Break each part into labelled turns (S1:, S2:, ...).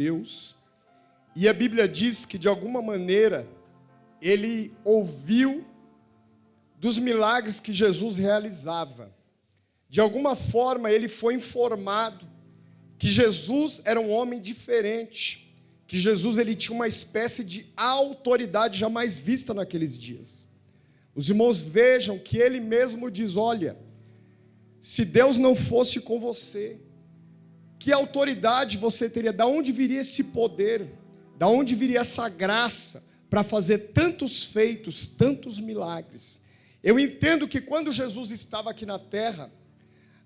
S1: Deus, e a Bíblia diz que de alguma maneira ele ouviu dos milagres que Jesus realizava. De alguma forma ele foi informado que Jesus era um homem diferente, que Jesus ele tinha uma espécie de autoridade jamais vista naqueles dias. Os irmãos vejam que ele mesmo diz: olha, se Deus não fosse com você, que autoridade você teria? Da onde viria esse poder? Da onde viria essa graça para fazer tantos feitos, tantos milagres? Eu entendo que quando Jesus estava aqui na terra,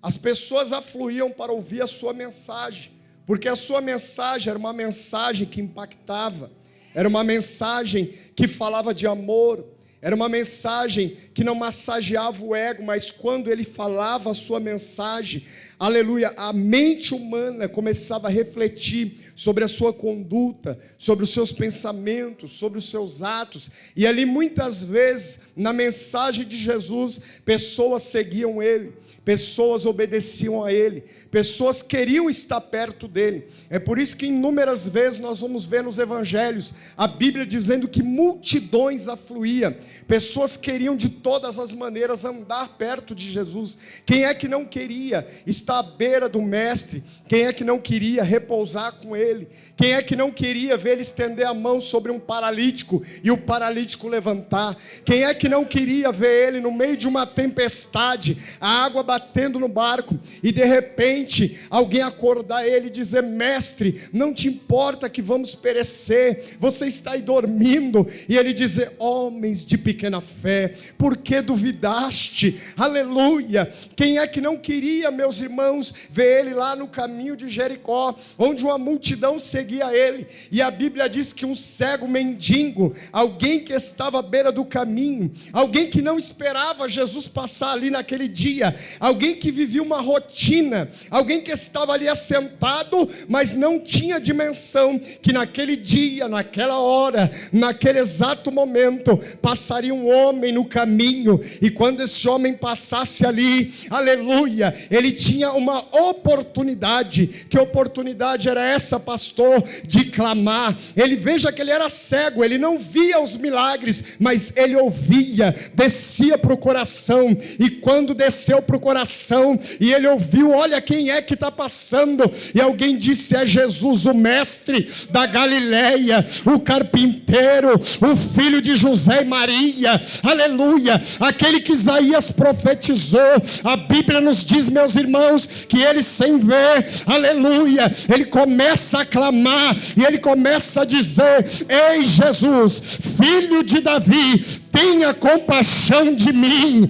S1: as pessoas afluíam para ouvir a sua mensagem, porque a sua mensagem era uma mensagem que impactava, era uma mensagem que falava de amor, era uma mensagem que não massageava o ego, mas quando ele falava a sua mensagem, aleluia, a mente humana começava a refletir sobre a sua conduta, sobre os seus pensamentos, sobre os seus atos, e ali muitas vezes, na mensagem de Jesus, pessoas seguiam ele, pessoas obedeciam a ele, pessoas queriam estar perto dele. É por isso que inúmeras vezes nós vamos ver nos evangelhos a Bíblia dizendo que multidões afluíam, pessoas queriam de todas as maneiras andar perto de Jesus. Quem é que não queria estar à beira do mestre? Quem é que não queria repousar com ele? Quem é que não queria ver ele estender a mão sobre um paralítico e o paralítico levantar? Quem é que não queria ver ele no meio de uma tempestade, a água batendo no barco, e de repente alguém acordar ele e dizer: mestre, não te importa que vamos perecer, você está aí dormindo? E ele dizer: homens de pequena fé, por que duvidaste? Aleluia! Quem é que não queria, meus irmãos, ver ele lá no caminho de Jericó, onde uma multidão seguia ele, e a Bíblia diz que um cego mendigo, alguém que estava à beira do caminho, alguém que não esperava Jesus passar ali naquele dia, alguém que vivia uma rotina, alguém que estava ali assentado, mas não tinha dimensão que naquele dia, naquela hora, naquele exato momento, passaria um homem no caminho, e quando esse homem passasse ali, aleluia, ele tinha uma oportunidade. Que oportunidade era essa, pastor? De clamar. Ele, veja que ele era cego, ele não via os milagres, mas ele ouvia, descia para o coração, e quando desceu para o coração, e ele ouviu: olha quem é que está passando, e alguém disse: é Jesus, o mestre da Galileia, o carpinteiro, o filho de José e Maria, aleluia, aquele que Isaías profetizou. A Bíblia nos diz, meus irmãos, que ele, sem ver, aleluia, ele começa a clamar, e ele começa a dizer: ei Jesus, filho de Davi, tenha compaixão de mim.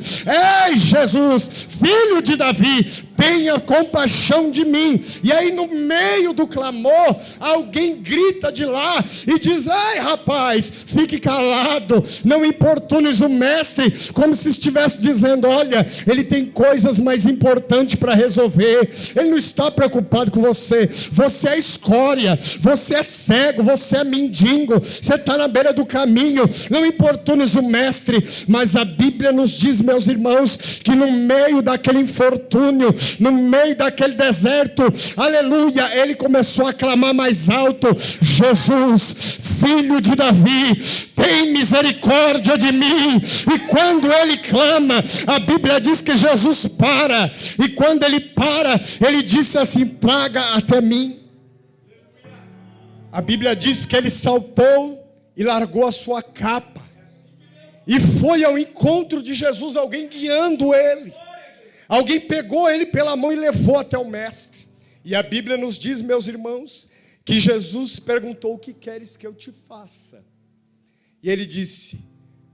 S1: Ei Jesus, filho de Davi, tenha compaixão de mim. E aí no meio do clamor, alguém grita de lá e diz: ei rapaz, fique calado, não importunes o mestre, como se estivesse dizendo: olha, ele tem coisas mais importantes para resolver, ele não está preocupado com você, você é escória, você é cego, você é mendigo, você está na beira do caminho, não importunes o mestre. Mas a Bíblia nos diz, meus irmãos, que no meio daquele infortúnio, no meio daquele deserto, aleluia, ele começou a clamar mais alto: Jesus, filho de Davi, tem misericórdia de mim. E quando ele clama, a Bíblia diz que Jesus para, e quando ele para, ele disse assim: traga até mim. A Bíblia diz que ele saltou e largou a sua capa, e foi ao encontro de Jesus, alguém guiando ele. Alguém pegou ele pela mão e levou até o mestre. E a Bíblia nos diz, meus irmãos, que Jesus perguntou: o que queres que eu te faça? E ele disse: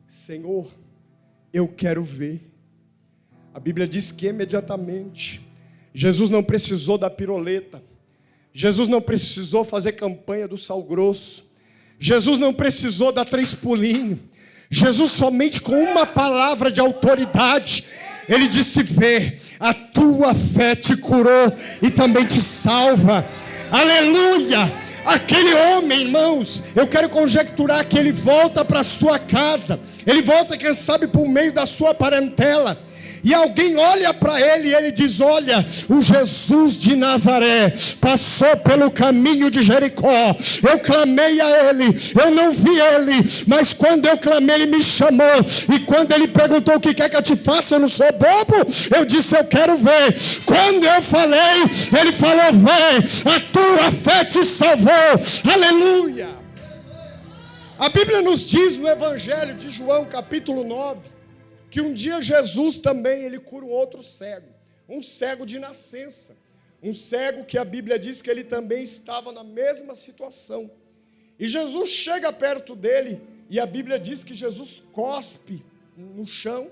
S1: Senhor, eu quero ver. A Bíblia diz que imediatamente Jesus não precisou da piroleta, Jesus não precisou fazer campanha do sal grosso, Jesus não precisou dar 3 pulinhos. Jesus, somente com uma palavra de autoridade, ele disse: vê, a tua fé te curou e também te salva. Aleluia! Aquele homem, irmãos, eu quero conjecturar que ele volta para sua casa, ele volta, quem sabe, por meio da sua parentela, E alguém olha para ele e ele diz: olha, o Jesus de Nazaré passou pelo caminho de Jericó. Eu clamei a ele, eu não vi ele, mas quando eu clamei ele me chamou. E quando ele perguntou: o que quer que eu te faça? Eu não sou bobo. Eu disse: eu quero ver. Quando eu falei, ele falou: vem, a tua fé te salvou. Aleluia. A Bíblia nos diz no Evangelho de João, capítulo 9, que um dia Jesus também, ele cura um outro cego, um cego de nascença, um cego que a Bíblia diz que ele também estava na mesma situação. E Jesus chega perto dele, e a Bíblia diz que Jesus cospe no chão,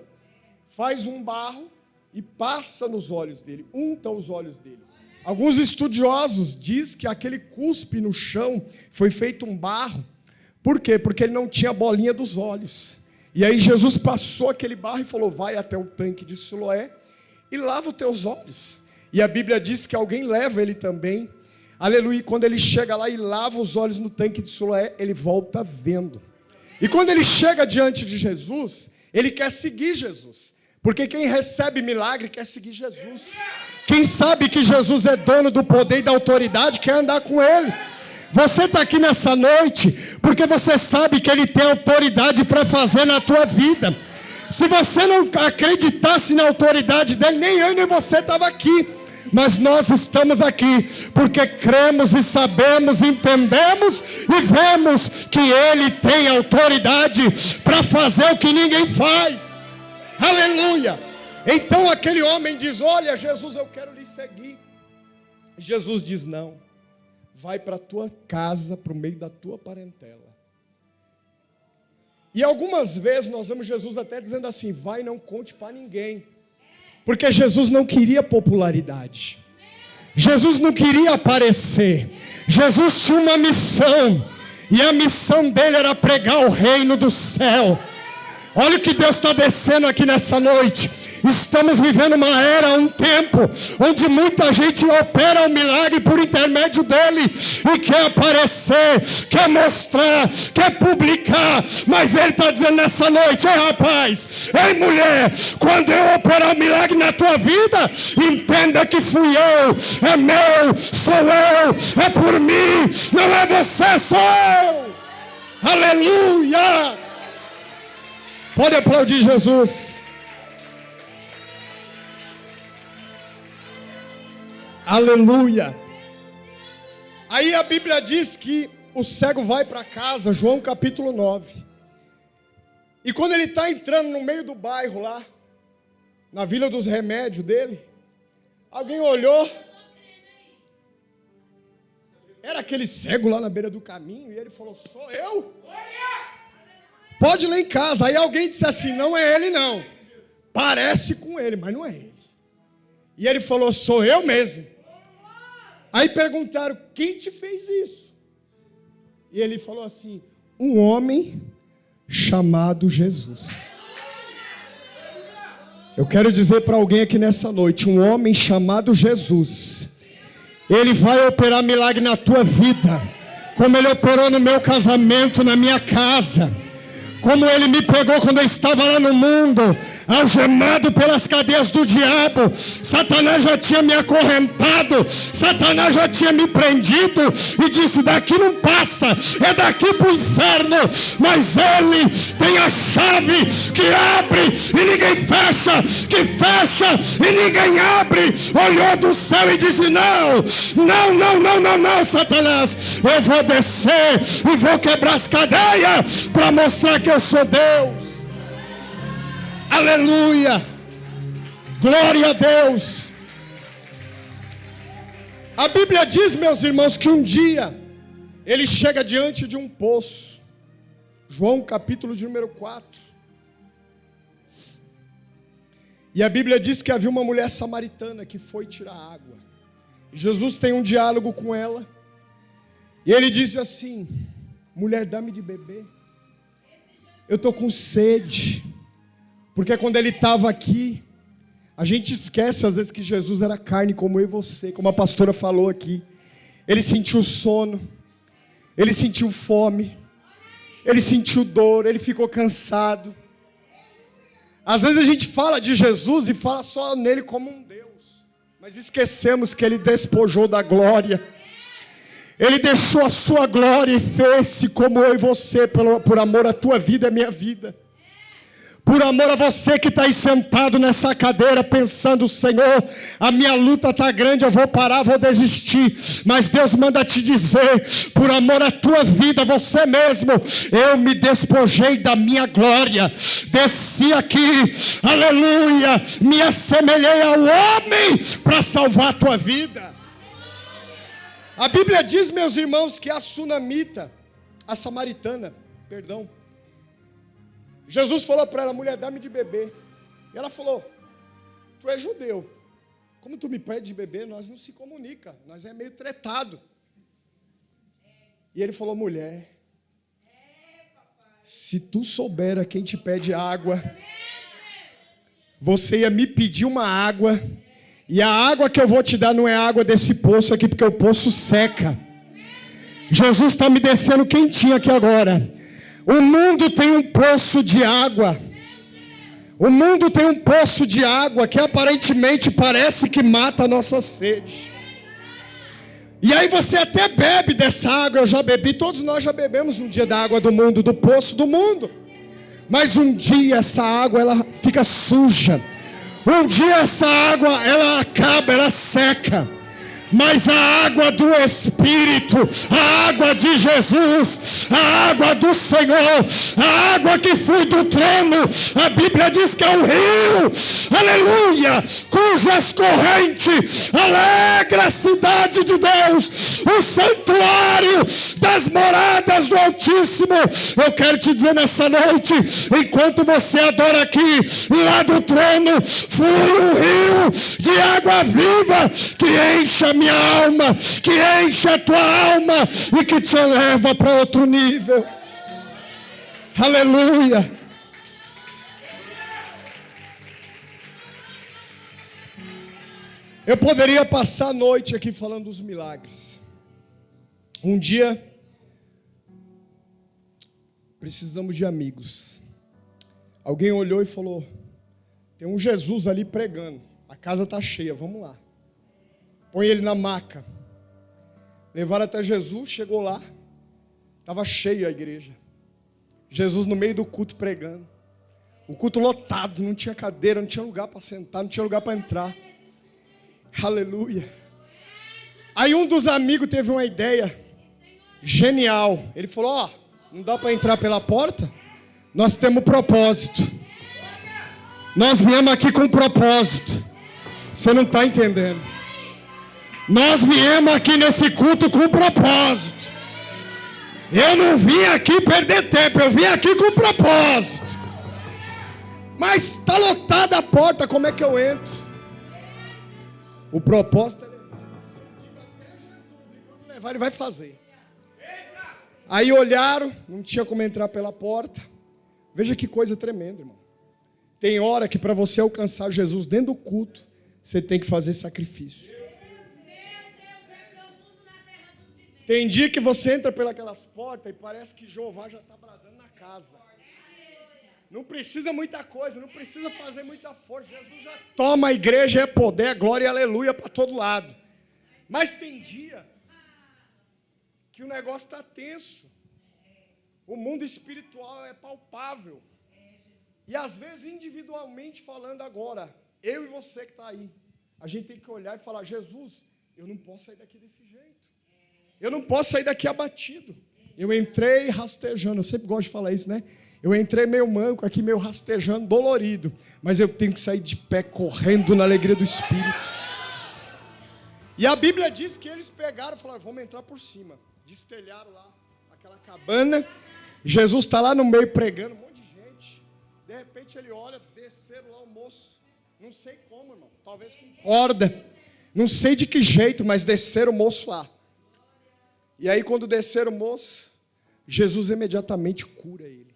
S1: faz um barro e passa nos olhos dele, unta os olhos dele. Alguns estudiosos dizem que aquele cuspe no chão foi feito um barro. Por quê? Porque ele não tinha bolinha dos olhos. E aí Jesus passou aquele barro e falou: vai até o tanque de Siloé e lava os teus olhos. E a Bíblia diz que alguém leva ele também. Aleluia. E quando ele chega lá e lava os olhos no tanque de Siloé, ele volta vendo. E quando ele chega diante de Jesus, ele quer seguir Jesus. Porque quem recebe milagre quer seguir Jesus. Quem sabe que Jesus é dono do poder e da autoridade quer andar com ele. Você está aqui nessa noite porque você sabe que ele tem autoridade para fazer na tua vida. Se você não acreditasse na autoridade dele, nem eu nem você estava aqui. Mas nós estamos aqui porque cremos e sabemos, entendemos e vemos que ele tem autoridade para fazer o que ninguém faz. Aleluia. Então aquele homem diz: olha, Jesus, eu quero lhe seguir. Jesus diz: não. Vai para a tua casa, para o meio da tua parentela. E algumas vezes nós vemos Jesus até dizendo assim: vai, não conte para ninguém. Porque Jesus não queria popularidade. Jesus não queria aparecer. Jesus tinha uma missão. E a missão dele era pregar o reino do céu. Olha o que Deus está descendo aqui nessa noite. Estamos vivendo uma era, um tempo, onde muita gente opera o milagre por intermédio dele e quer aparecer, quer mostrar, quer publicar. Mas ele está dizendo nessa noite: ei rapaz, ei mulher, quando eu operar o milagre na tua vida, entenda que fui eu, é meu, sou eu, é por mim, não é você, sou eu. Aleluia! Pode aplaudir Jesus. Aleluia. Aí a Bíblia diz que o cego vai para casa, João capítulo 9. E quando ele está entrando no meio do bairro lá, na Vila dos Remédios dele, alguém olhou. Era aquele cego lá na beira do caminho, e ele falou: sou eu? Pode ir lá em casa. Aí alguém disse assim: não é ele não, parece com ele, mas não é ele. E ele falou: sou eu mesmo. Aí perguntaram: quem te fez isso? E ele falou assim: um homem chamado Jesus. Eu quero dizer para alguém aqui nessa noite: um homem chamado Jesus, ele vai operar milagre na tua vida, como ele operou no meu casamento, na minha casa, como ele me pegou quando eu estava lá no mundo, algemado pelas cadeias do diabo. Satanás já tinha me acorrentado, Satanás já tinha me prendido e disse: daqui não passa, é daqui para o inferno. Mas ele tem a chave que abre e ninguém fecha, que fecha e ninguém abre. Olhou do céu e disse: não, Satanás, eu vou descer e vou quebrar as cadeias para mostrar que eu sou Deus. Aleluia, glória a Deus. A Bíblia diz, meus irmãos, que um dia ele chega diante de um poço. João capítulo de número 4. E a Bíblia diz que havia uma mulher samaritana que foi tirar água. Jesus tem um diálogo com ela. E ele diz assim: mulher, dá-me de beber. Eu estou com sede. Porque quando ele estava aqui, a gente esquece às vezes que Jesus era carne como eu e você, como a pastora falou aqui. Ele sentiu sono, ele sentiu fome, ele sentiu dor, ele ficou cansado. Às vezes a gente fala de Jesus e fala só nele como um Deus. Mas esquecemos que ele despojou da glória. Ele deixou a sua glória e fez-se como eu e você, por amor à tua vida e à minha vida. Por amor a você que está aí sentado nessa cadeira pensando, Senhor, a minha luta está grande, eu vou parar, vou desistir. Mas Deus manda te dizer, por amor à tua vida, você mesmo, eu me despojei da minha glória. Desci aqui, aleluia, me assemelhei ao homem para salvar a tua vida. A Bíblia diz, meus irmãos, que a sunamita, a samaritana, Jesus falou para ela, mulher, dá-me de beber. E ela falou, tu és judeu. Como tu me pede de beber, nós não se comunica. Nós é meio tretado. E ele falou, mulher, se tu souber a quem te pede água, você ia me pedir uma água. E a água que eu vou te dar não é água desse poço aqui, porque o poço seca. Jesus está me descendo quentinho aqui agora. O mundo tem um poço de água. O mundo tem um poço de água que aparentemente parece que mata a nossa sede. E aí você até bebe dessa água, eu já bebi, todos nós já bebemos um dia da água do mundo, do poço do mundo. Mas um dia essa água ela fica suja. Um dia essa água ela acaba, ela seca. Mas a água do Espírito, a água de Jesus, a água do Senhor, a água que flui do trono, a Bíblia diz que é um rio, aleluia, cujas correntes alegra a cidade de Deus, o santuário das moradas do Altíssimo. Eu quero te dizer nessa noite, enquanto você adora aqui, lá do trono, flui um rio de água viva que enche a minha alma, que enche a tua alma e que te eleva para outro nível. Aleluia. Eu poderia passar a noite aqui falando dos milagres. Um dia precisamos de amigos. Alguém olhou e falou, tem um Jesus ali pregando, a casa está cheia, vamos lá. Põe ele na maca. Levaram até Jesus, chegou lá. Estava cheia a igreja. Jesus no meio do culto pregando. O culto lotado, não tinha cadeira, não tinha lugar para sentar, não tinha lugar para entrar. Aleluia. Aí um dos amigos teve uma ideia genial. Ele falou, ó, não dá para entrar pela porta? Nós temos propósito. Nós viemos aqui com propósito. Você não está entendendo. Nós viemos aqui nesse culto com propósito. Eu não vim aqui perder tempo, eu vim aqui com propósito. Mas está lotada a porta, como é que eu entro? O propósito é levar. Quando levar, ele vai fazer. Aí olharam, não tinha como entrar pela porta. Veja que coisa tremenda, irmão. Tem hora que para você alcançar Jesus dentro do culto, você tem que fazer sacrifício. Tem dia que você entra pelas portas e parece que Jeová já está bradando na casa. Não precisa muita coisa, não precisa fazer muita força. Jesus já toma a igreja, é poder, glória e aleluia para todo lado. Mas tem dia que o negócio está tenso. O mundo espiritual é palpável. E às vezes, individualmente falando agora, eu e você que está aí, a gente tem que olhar e falar, Jesus, eu não posso sair daqui desse jeito. Eu não posso sair daqui abatido. Eu entrei rastejando, eu sempre gosto de falar isso, né? Eu entrei meio manco aqui, meio rastejando, dolorido. Mas eu tenho que sair de pé, correndo na alegria do Espírito. E a Bíblia diz que eles pegaram e falaram, vamos entrar por cima. Destelharam lá aquela cabana. Jesus está lá no meio pregando, um monte de gente. De repente ele olha, desceram lá o moço. Não sei como, irmão. Talvez com corda. Não sei de que jeito, mas desceram o moço lá. E aí quando desceram o moço, Jesus imediatamente cura ele.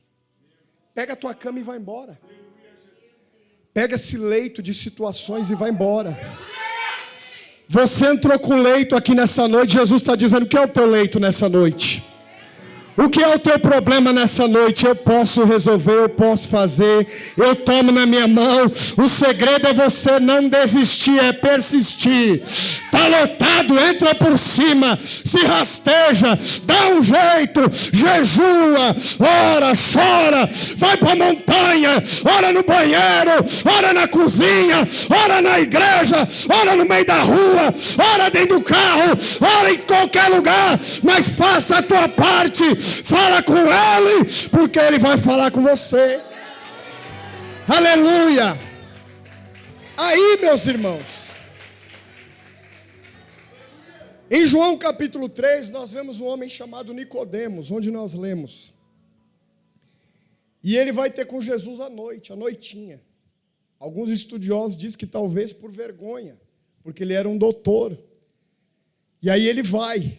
S1: Pega a tua cama e vai embora. Pega esse leito de situações e vai embora. Você entrou com leito aqui nessa noite, Jesus está dizendo, o que é o teu leito nessa noite? O que é o teu problema nessa noite? Eu posso resolver, eu posso fazer, eu tomo na minha mão. O segredo é você não desistir, é persistir. Está lotado, entra por cima, se rasteja, dá um jeito, jejua, ora, chora, vai para a montanha, ora no banheiro, ora na cozinha, ora na igreja, ora no meio da rua, ora dentro do carro, ora em qualquer lugar, mas faça a tua parte. Fala com Ele, porque Ele vai falar com você. Aleluia. Aí, meus irmãos, em João capítulo 3, nós vemos um homem chamado Nicodemos, onde nós lemos. E ele vai ter com Jesus à noite, à noitinha. Alguns estudiosos dizem que talvez por vergonha, porque ele era um doutor. E aí ele vai.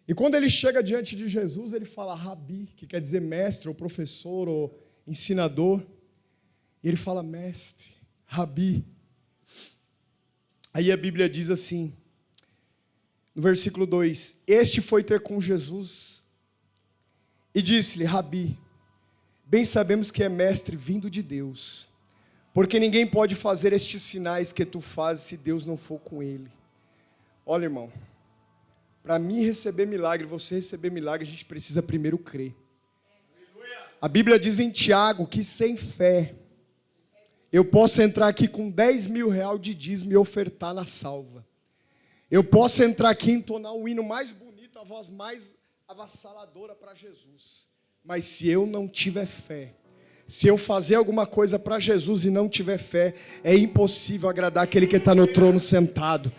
S1: E quando ele chega diante de Jesus, ele fala Rabi, que quer dizer mestre, ou professor, ou ensinador. E ele fala mestre, Rabi. Aí a Bíblia diz assim, no versículo 2, este foi ter com Jesus e disse-lhe, Rabi, bem sabemos que é mestre vindo de Deus, porque ninguém pode fazer estes sinais que tu fazes se Deus não for com ele. Olha, irmão, para mim receber milagre, você receber milagre, a gente precisa primeiro crer. A Bíblia diz em Tiago que sem fé, eu posso entrar aqui com 10 mil reais de dízimo e ofertar na salva. Eu posso entrar aqui e entonar o hino mais bonito, a voz mais avassaladora para Jesus. Mas se eu não tiver fé, se eu fazer alguma coisa para Jesus e não tiver fé, é impossível agradar aquele que está no trono sentado.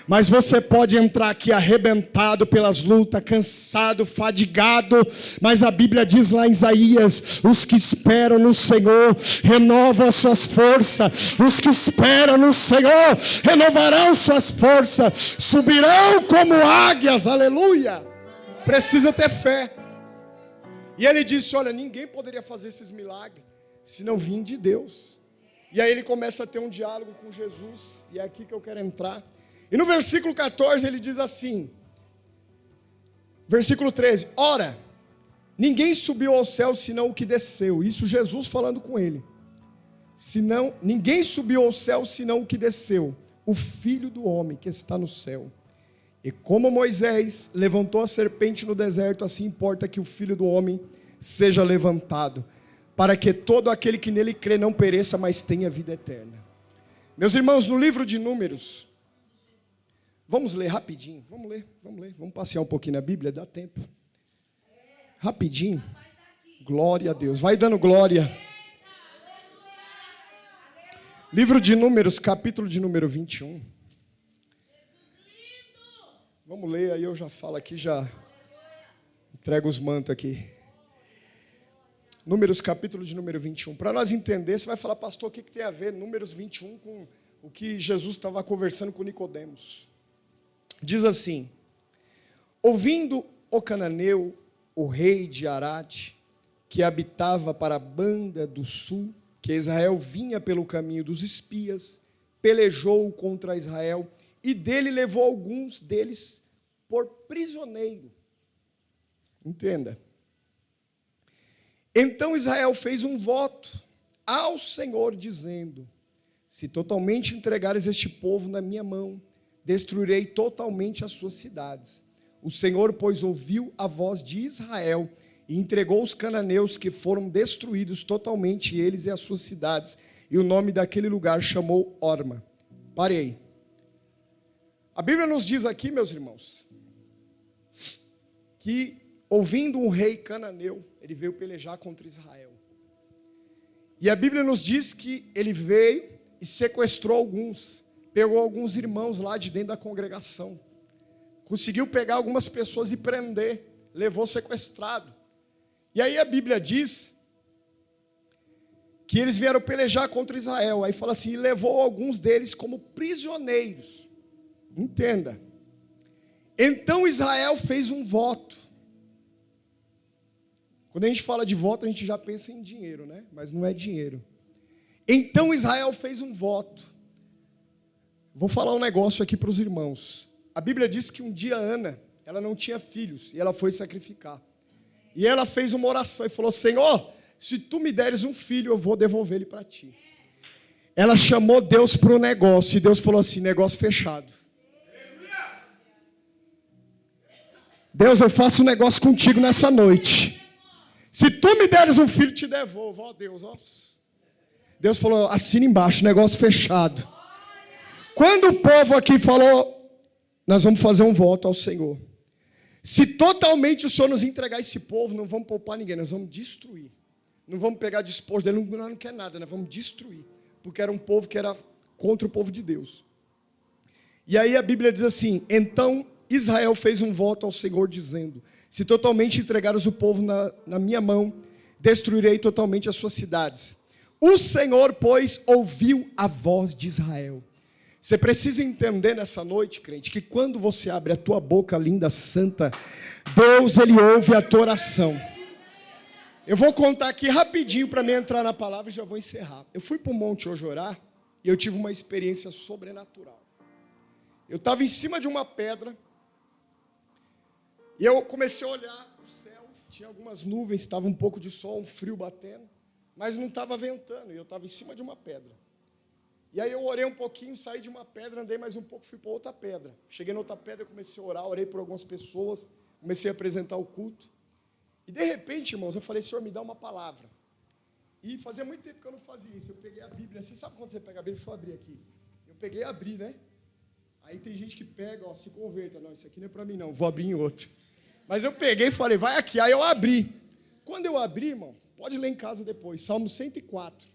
S1: Mas você pode entrar aqui arrebentado pelas lutas, cansado, fadigado. Mas a Bíblia diz lá em Isaías, os que esperam no Senhor renovam as suas forças. Os que esperam no Senhor renovarão suas forças. Subirão como águias, aleluia. Precisa ter fé. E ele disse, olha, ninguém poderia fazer esses milagres se não vir de Deus. E aí ele começa a ter um diálogo com Jesus. E é aqui que eu quero entrar. E no versículo 14 ele diz assim, versículo 13, ora, ninguém subiu ao céu senão o que desceu. Isso Jesus falando com ele. Ninguém subiu ao céu senão o que desceu, o Filho do homem que está no céu. E como Moisés levantou a serpente no deserto, assim importa que o Filho do homem seja levantado, para que todo aquele que nele crê não pereça, mas tenha vida eterna. Meus irmãos, no livro de Números, vamos ler rapidinho, vamos ler, vamos passear um pouquinho na Bíblia, dá tempo. Rapidinho, glória a Deus, vai dando glória. Livro de Números, capítulo de número 21. Vamos ler, aí eu já falo aqui, já entrego os mantos aqui. Números, capítulo de número 21. Para nós entender, você vai falar, pastor, o que tem a ver Números 21 com o que Jesus estava conversando com Nicodemos? Diz assim, ouvindo o cananeu, o rei de Arade, que habitava para a banda do sul, que Israel vinha pelo caminho dos espias, pelejou contra Israel, e dele levou alguns deles por prisioneiro. Entenda. Então Israel fez um voto ao Senhor, dizendo, se totalmente entregares este povo na minha mão, destruirei totalmente as suas cidades. O Senhor, pois, ouviu a voz de Israel e entregou os cananeus, que foram destruídos totalmente, eles e as suas cidades. E o nome daquele lugar chamou Orma. Parei. A Bíblia nos diz aqui, meus irmãos, que ouvindo um rei cananeu, ele veio pelejar contra Israel. E a Bíblia nos diz que ele veio e sequestrou alguns. Pegou alguns irmãos lá de dentro da congregação. Conseguiu pegar algumas pessoas e prender. Levou sequestrado. E aí a Bíblia diz que eles vieram pelejar contra Israel. Aí fala assim, e levou alguns deles como prisioneiros. Entenda. Então Israel fez um voto. Quando a gente fala de voto, a gente já pensa em dinheiro, né? Mas não é dinheiro. Então Israel fez um voto. Vou falar um negócio aqui para os irmãos. A Bíblia diz que um dia Ana, ela não tinha filhos, e ela foi sacrificar. E ela fez uma oração e falou: Senhor, se tu me deres um filho, eu vou devolver ele para ti. Ela chamou Deus para o negócio. E Deus falou assim: negócio fechado. Deus, eu faço um negócio contigo nessa noite. Se tu me deres um filho, te devolvo. Ó Deus, ó. Deus falou: assina embaixo, negócio fechado. Quando o povo aqui falou: nós vamos fazer um voto ao Senhor. Se totalmente o Senhor nos entregar esse povo, não vamos poupar ninguém, nós vamos destruir. Não vamos pegar despojo dele, nós não quer nada, nós vamos destruir. Porque era um povo que era contra o povo de Deus. E aí a Bíblia diz assim: então Israel fez um voto ao Senhor dizendo: se totalmente entregares o povo na minha mão, destruirei totalmente as suas cidades. O Senhor, pois, ouviu a voz de Israel. Você precisa entender nessa noite, crente, que quando você abre a tua boca linda, santa, Deus, Ele ouve a tua oração. Eu vou contar aqui rapidinho para me entrar na palavra e já vou encerrar. Eu fui para o monte hoje orar e eu tive uma experiência sobrenatural. Eu estava em cima de uma pedra e eu comecei a olhar o céu, tinha algumas nuvens, estava um pouco de sol, um frio batendo, mas não estava ventando e eu estava em cima de uma pedra. E aí eu orei um pouquinho, saí de uma pedra, andei mais um pouco, fui para outra pedra. Cheguei na outra pedra, eu comecei a orar, orei por algumas pessoas, comecei a apresentar o culto. E de repente, irmãos, eu falei: Senhor, me dá uma palavra. E fazia muito tempo que eu não fazia isso. Eu peguei a Bíblia, você sabe quando você pega a Bíblia? Deixa eu abrir aqui. Eu peguei e abri, né? Aí tem gente que pega, ó, se converta. Não, isso aqui não é para mim não, vou abrir em outro. Mas eu peguei e falei: vai aqui. Aí eu abri. Quando eu abri, irmão, pode ler em casa depois, Salmo 104.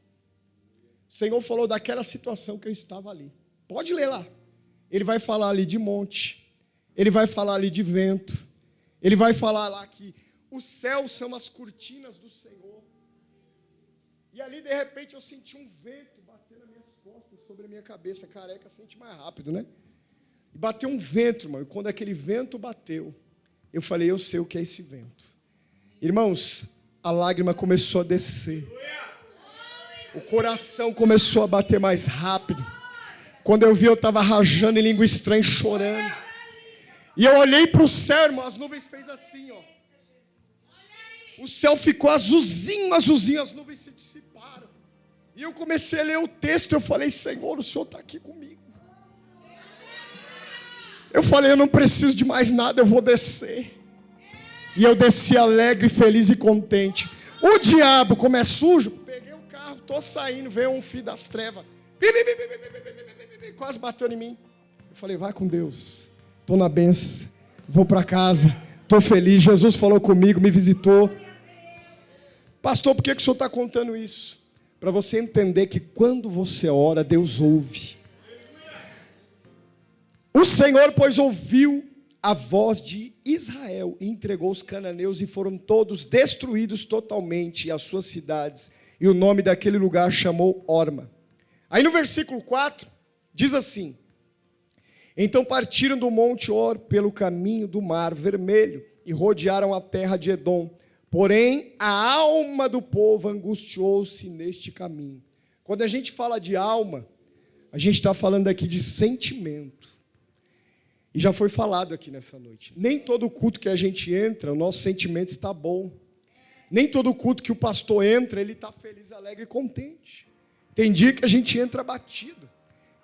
S1: O Senhor falou daquela situação que eu estava ali. Pode ler lá. Ele vai falar ali de monte. Ele vai falar ali de vento. Ele vai falar lá que os céus são as cortinas do Senhor. E ali, de repente, eu senti um vento bater nas minhas costas, sobre a minha cabeça. Careca sente mais rápido, né? E bateu um vento, irmão. E quando aquele vento bateu, eu falei: eu sei o que é esse vento. Irmãos, a lágrima começou a descer. O coração começou a bater mais rápido. Quando eu vi, eu estava rajando em língua estranha, chorando. E eu olhei para o céu, irmão, as nuvens fez assim, ó. O céu ficou azulzinho, azulzinho, as nuvens se dissiparam. E eu comecei a ler o texto, eu falei: Senhor, o Senhor está aqui comigo. Eu falei: eu não preciso de mais nada, eu vou descer. E eu desci alegre, feliz e contente. O diabo, como é sujo, peguei o carro, estou saindo, veio um filho das trevas. Quase bateu em mim. Eu falei: vai com Deus. Estou na benção, vou para casa, estou feliz. Jesus falou comigo, me visitou. Pastor, por que o senhor está contando isso? Para você entender que quando você ora, Deus ouve. O Senhor, pois, ouviu a voz de Israel e entregou os cananeus e foram todos destruídos totalmente, e as suas cidades, e o nome daquele lugar chamou Orma. Aí no versículo 4, diz assim: então partiram do monte Or pelo caminho do mar vermelho e rodearam a terra de Edom. Porém, a alma do povo angustiou-se neste caminho. Quando a gente fala de alma, a gente está falando aqui de sentimento. E já foi falado aqui nessa noite. Nem todo culto que a gente entra, o nosso sentimento está bom. Nem todo culto que o pastor entra, ele está feliz, alegre e contente. Tem dia que a gente entra abatido.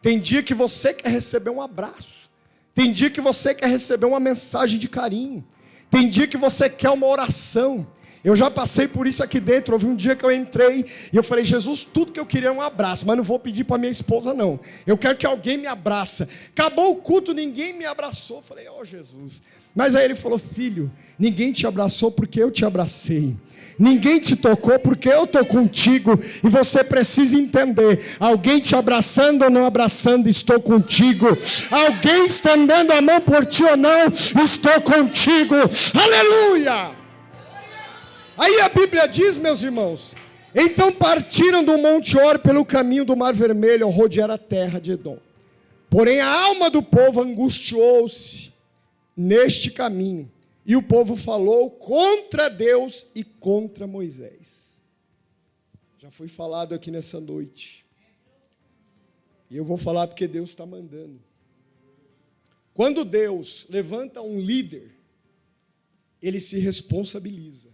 S1: Tem dia que você quer receber um abraço. Tem dia que você quer receber uma mensagem de carinho. Tem dia que você quer uma oração. Eu já passei por isso aqui dentro. Houve um dia que eu entrei e eu falei: Jesus, tudo que eu queria é um abraço, mas não vou pedir para minha esposa não. Eu quero que alguém me abraça. Acabou o culto, ninguém me abraçou. Eu falei: oh Jesus. Mas aí ele falou: filho, ninguém te abraçou porque eu te abracei. Ninguém te tocou porque eu estou contigo. E você precisa entender: alguém te abraçando ou não abraçando, estou contigo. Alguém estendendo a mão por ti ou não, estou contigo. Aleluia! Aí a Bíblia diz, meus irmãos: então partiram do monte Or pelo caminho do mar vermelho ao rodear a terra de Edom. Porém a alma do povo angustiou-se neste caminho. E o povo falou contra Deus e contra Moisés. Já foi falado aqui nessa noite. E eu vou falar porque Deus está mandando. Quando Deus levanta um líder, ele se responsabiliza.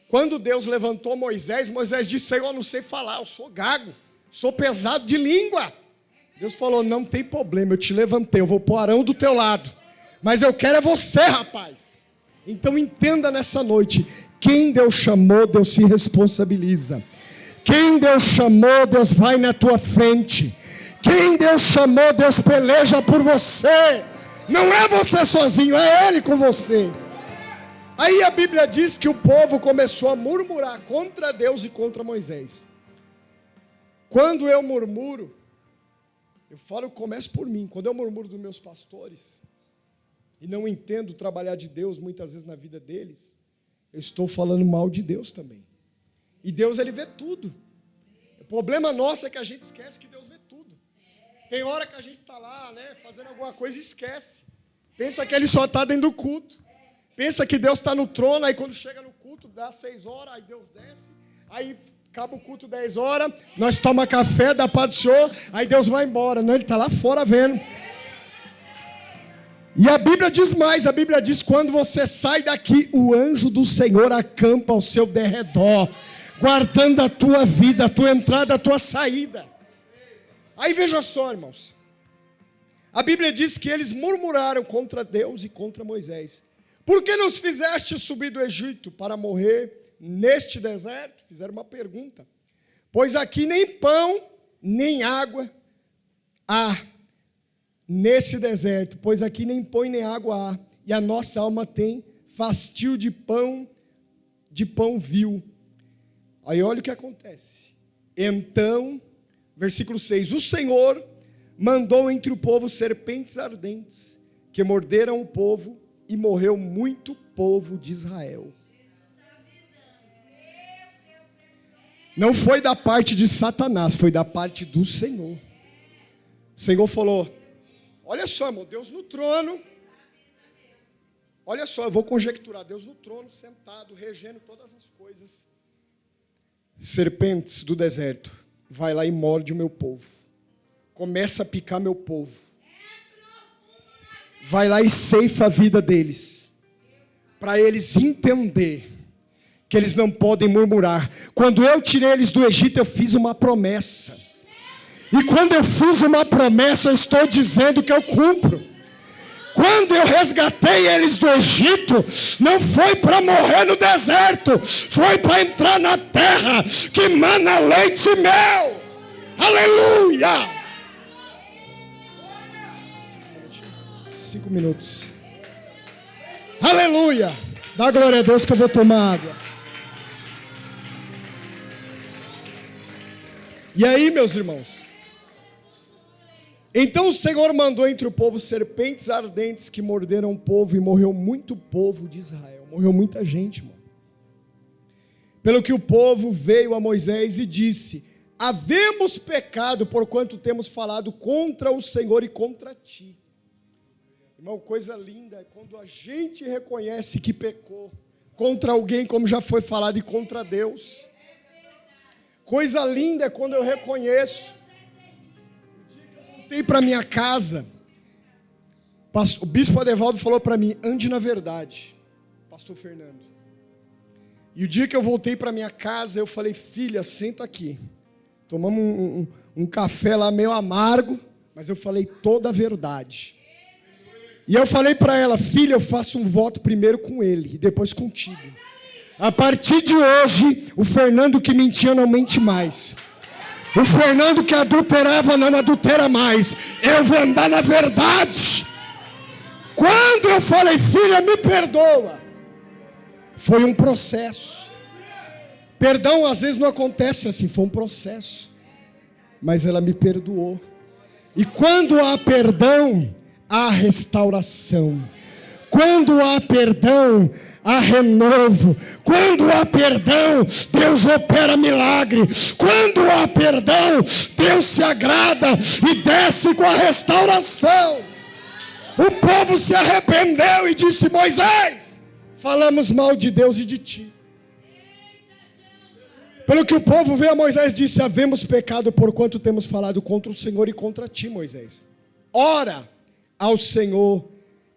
S1: Quando Deus levantou Moisés, Moisés disse: Senhor, eu não sei falar, eu sou gago, sou pesado de língua. Deus falou: não tem problema, eu te levantei, eu vou pôr Arão do teu lado. Mas eu quero é você, rapaz. Então entenda nessa noite, quem Deus chamou, Deus se responsabiliza. Quem Deus chamou, Deus vai na tua frente. Quem Deus chamou, Deus peleja por você. Não é você sozinho, é Ele com você. Aí a Bíblia diz que o povo começou a murmurar contra Deus e contra Moisés. Quando eu murmuro, eu falo, começo por mim. Quando eu murmuro dos meus pastores e não entendo o trabalhar de Deus muitas vezes na vida deles, eu estou falando mal de Deus também. E Deus, Ele vê tudo. O problema nosso é que a gente esquece que Deus vê tudo. Tem hora que a gente está lá, né, fazendo alguma coisa e esquece. Pensa que Ele só está dentro do culto. Pensa que Deus está no trono, aí quando chega no culto, dá 6 horas, aí Deus desce. Aí acaba o culto 10 horas, nós toma café, dá paz do Senhor, aí Deus vai embora. Não, Ele está lá fora vendo. E a Bíblia diz mais, a Bíblia diz: quando você sai daqui, o anjo do Senhor acampa ao seu derredor, guardando a tua vida, a tua entrada, a tua saída. Aí veja só, irmãos, a Bíblia diz que eles murmuraram contra Deus e contra Moisés. Por que nos fizeste subir do Egito para morrer neste deserto? Fizeram uma pergunta. Pois aqui nem pão, nem água há nesse deserto. Pois aqui nem pão nem água há. E a nossa alma tem fastio de pão vil. Aí olha o que acontece. Então, versículo 6. O Senhor mandou entre o povo serpentes ardentes, que morderam o povo, e morreu muito povo de Israel. Não foi da parte de Satanás, foi da parte do Senhor. O Senhor falou: olha só, irmão, Deus no trono. Olha só, eu vou conjecturar. Deus no trono, sentado, regendo todas as coisas. Serpentes do deserto, vai lá e morde o meu povo. Começa a picar meu povo. Vai lá e ceifa a vida deles, para eles entender que eles não podem murmurar. Quando eu tirei eles do Egito, eu fiz uma promessa. E quando eu fiz uma promessa, eu estou dizendo que eu cumpro. Quando eu resgatei eles do Egito, não foi para morrer no deserto, foi para entrar na terra que mana leite e mel. Aleluia! 5 minutos. Aleluia! Dá glória a Deus que eu vou tomar água. E aí, meus irmãos? Então o Senhor mandou entre o povo serpentes ardentes que morderam o povo, e morreu muito povo de Israel. Morreu muita gente, irmão. Pelo que o povo veio a Moisés e disse: havemos pecado, porquanto temos falado contra o Senhor e contra ti. Irmão, coisa linda é quando a gente reconhece que pecou contra alguém, como já foi falado, e contra Deus. Coisa linda é quando eu reconheço. O dia que eu voltei para minha casa, o bispo Adevaldo falou para mim: ande na verdade, pastor Fernando. E o dia que eu voltei para minha casa, eu falei: filha, senta aqui. Tomamos um café lá meio amargo, mas eu falei toda a verdade. E eu falei para ela: filha, eu faço um voto primeiro com ele e depois contigo. A partir de hoje, o Fernando que mentia não mente mais. O Fernando que adulterava não adultera mais. Eu vou andar na verdade. Quando eu falei: filha, me perdoa, foi um processo. Perdão às vezes não acontece assim, foi um processo. Mas ela me perdoou. E quando há perdão, há restauração. Quando há perdão, há renovo. Quando há perdão, Deus opera milagre. Quando há perdão, Deus se agrada e desce com a restauração. O povo se arrependeu e disse: Moisés, falamos mal de Deus e de ti. Pelo que o povo veio a Moisés e disse: havemos pecado porquanto temos falado contra o Senhor e contra ti, Moisés. Ora ao Senhor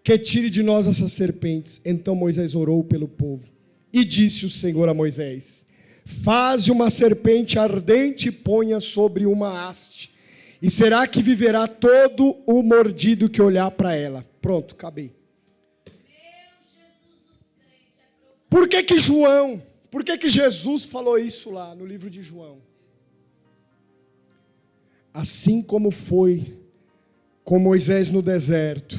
S1: que tire de nós essas serpentes. Então Moisés orou pelo povo. E disse o Senhor a Moisés: faze uma serpente ardente e ponha sobre uma haste, e será que viverá todo o mordido que olhar para ela. Pronto, acabei. Por que Jesus falou isso lá no livro de João? Assim como foi com Moisés no deserto.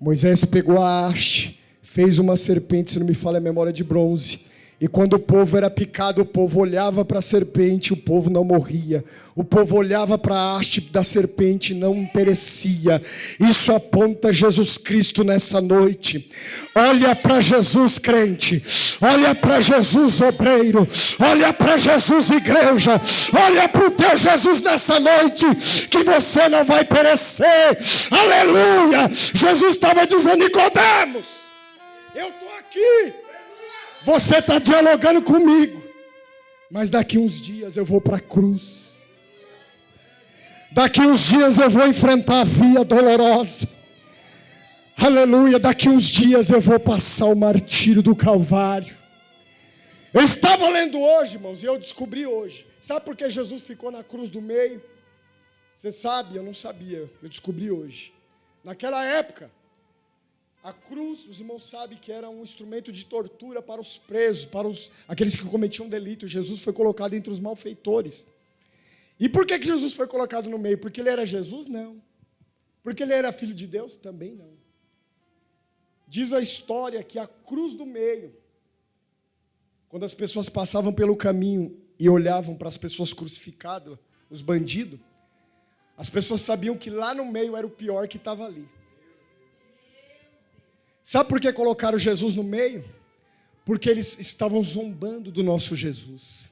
S1: Moisés pegou a haste, fez uma serpente, se não me falha a memória, de bronze. E quando o povo era picado, o povo olhava para a serpente, o povo não morria. O povo olhava para a haste da serpente, não perecia. Isso aponta Jesus Cristo nessa noite. Olha para Jesus, crente. Olha para Jesus, obreiro. Olha para Jesus, igreja. Olha para o teu Jesus nessa noite, que você não vai perecer. Aleluia! Jesus estava dizendo: Nicodemos, eu estou aqui. Você está dialogando comigo, mas daqui uns dias eu vou para a cruz. Daqui uns dias eu vou enfrentar a via dolorosa. Aleluia, daqui uns dias eu vou passar o martírio do Calvário. Eu estava lendo hoje, irmãos, e eu descobri hoje. Sabe por que Jesus ficou na cruz do meio? Você sabe? Eu não sabia, eu descobri hoje. Naquela época, a cruz, os irmãos sabem que era um instrumento de tortura para os presos, para aqueles que cometiam delito. Jesus foi colocado entre os malfeitores. E por que Jesus foi colocado no meio? Porque ele era Jesus? Não. Porque ele era filho de Deus? Também não. Diz a história que a cruz do meio, quando as pessoas passavam pelo caminho e olhavam para as pessoas crucificadas, os bandidos, as pessoas sabiam que lá no meio era o pior que estava ali. Sabe por que colocaram Jesus no meio? Porque eles estavam zombando do nosso Jesus.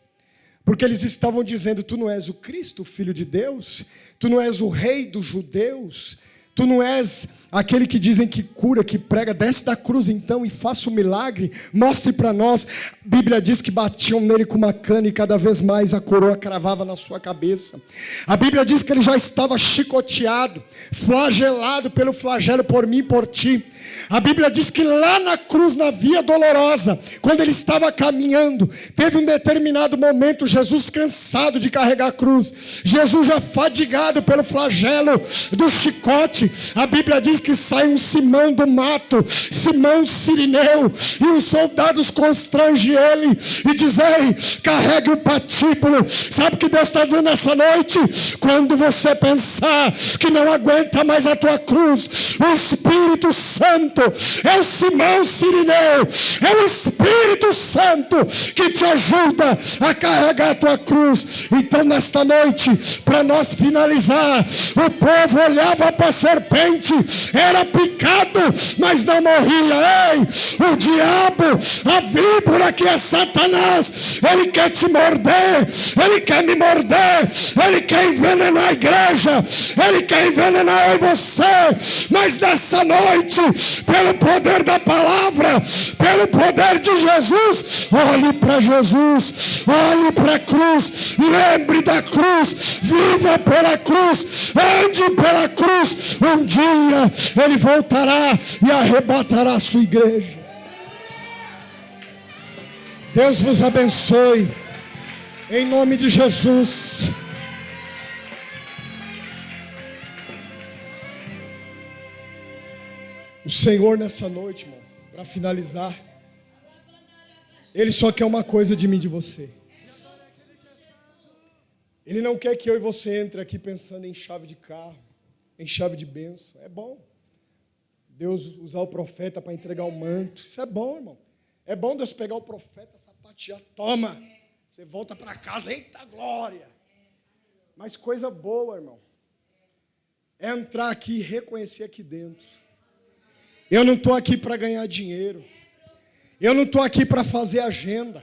S1: Porque eles estavam dizendo: tu não és o Cristo, o Filho de Deus? Tu não és o Rei dos judeus? Tu não és aquele que dizem que cura, que prega? Desce da cruz então e faça um milagre. Mostre para nós. A Bíblia diz que batiam nele com uma cana e cada vez mais a coroa cravava na sua cabeça. A Bíblia diz que ele já estava chicoteado, flagelado pelo flagelo por mim e por ti. A Bíblia diz que lá na cruz, na via dolorosa, quando ele estava caminhando, teve um determinado momento, Jesus cansado de carregar a cruz, Jesus já fadigado pelo flagelo do chicote. A Bíblia diz que sai um Simão do mato, Simão Sirineu, e os soldados constrangem ele e dizem: ei, carregue o patíbulo. Sabe o que Deus está dizendo nessa noite? Quando você pensar que não aguenta mais a tua cruz, o Espírito Santo é o Simão Sirineu, é o Espírito Santo que te ajuda a carregar a tua cruz. Então nesta noite, para nós finalizar, o povo olhava para a serpente, era picado, mas não morria. Ei, o diabo, a víbora que é Satanás, ele quer te morder, ele quer me morder, ele quer envenenar a igreja, ele quer envenenar eu e você. Mas nessa noite, pelo poder da palavra, pelo poder de Jesus, olhe para Jesus, olhe para a cruz, lembre da cruz, viva pela cruz, ande pela cruz. Um dia ele voltará e arrebatará a sua igreja. Deus vos abençoe, em nome de Jesus. O Senhor nessa noite, irmão, para finalizar, Ele só quer uma coisa de mim e de você. Ele não quer que eu e você entre aqui pensando em chave de carro, em chave de bênção. É bom Deus usar o profeta para entregar o manto. Isso é bom, irmão. É bom Deus pegar o profeta, sapatear, toma. Você volta para casa, eita glória. Mas coisa boa, irmão, é entrar aqui e reconhecer aqui dentro: eu não estou aqui para ganhar dinheiro. Eu não estou aqui para fazer agenda.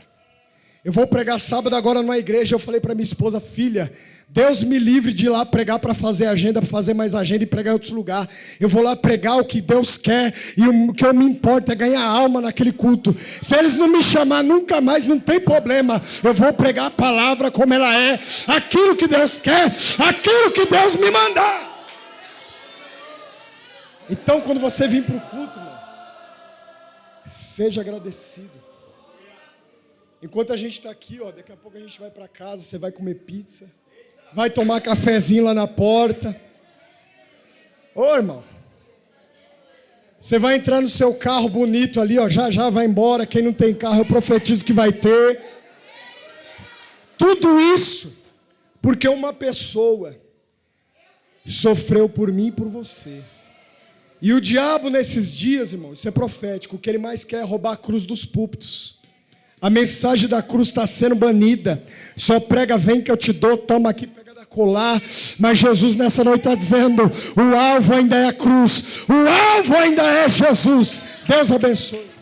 S1: Eu vou pregar sábado agora numa igreja. Eu falei para minha esposa: filha, Deus me livre de ir lá pregar para fazer agenda, para fazer mais agenda e pregar em outros lugares. Eu vou lá pregar o que Deus quer, e o que eu me importo é ganhar alma naquele culto. Se eles não me chamar nunca mais, não tem problema. Eu vou pregar a palavra como ela é, aquilo que Deus quer, aquilo que Deus me mandar. Então, quando você vir para o culto, irmão, seja agradecido. Enquanto a gente está aqui, ó, daqui a pouco a gente vai para casa, você vai comer pizza, vai tomar cafezinho lá na porta. Ô, irmão, você vai entrar no seu carro bonito ali, ó, já vai embora. Quem não tem carro, eu profetizo que vai ter. Tudo isso porque uma pessoa sofreu por mim e por você. E o diabo nesses dias, irmão, isso é profético, o que ele mais quer é roubar a cruz dos púlpitos. A mensagem da cruz está sendo banida. Só prega, vem que eu te dou, toma aqui, pega da colar. Mas Jesus nessa noite está dizendo, o alvo ainda é a cruz, o alvo ainda é Jesus. Deus abençoe.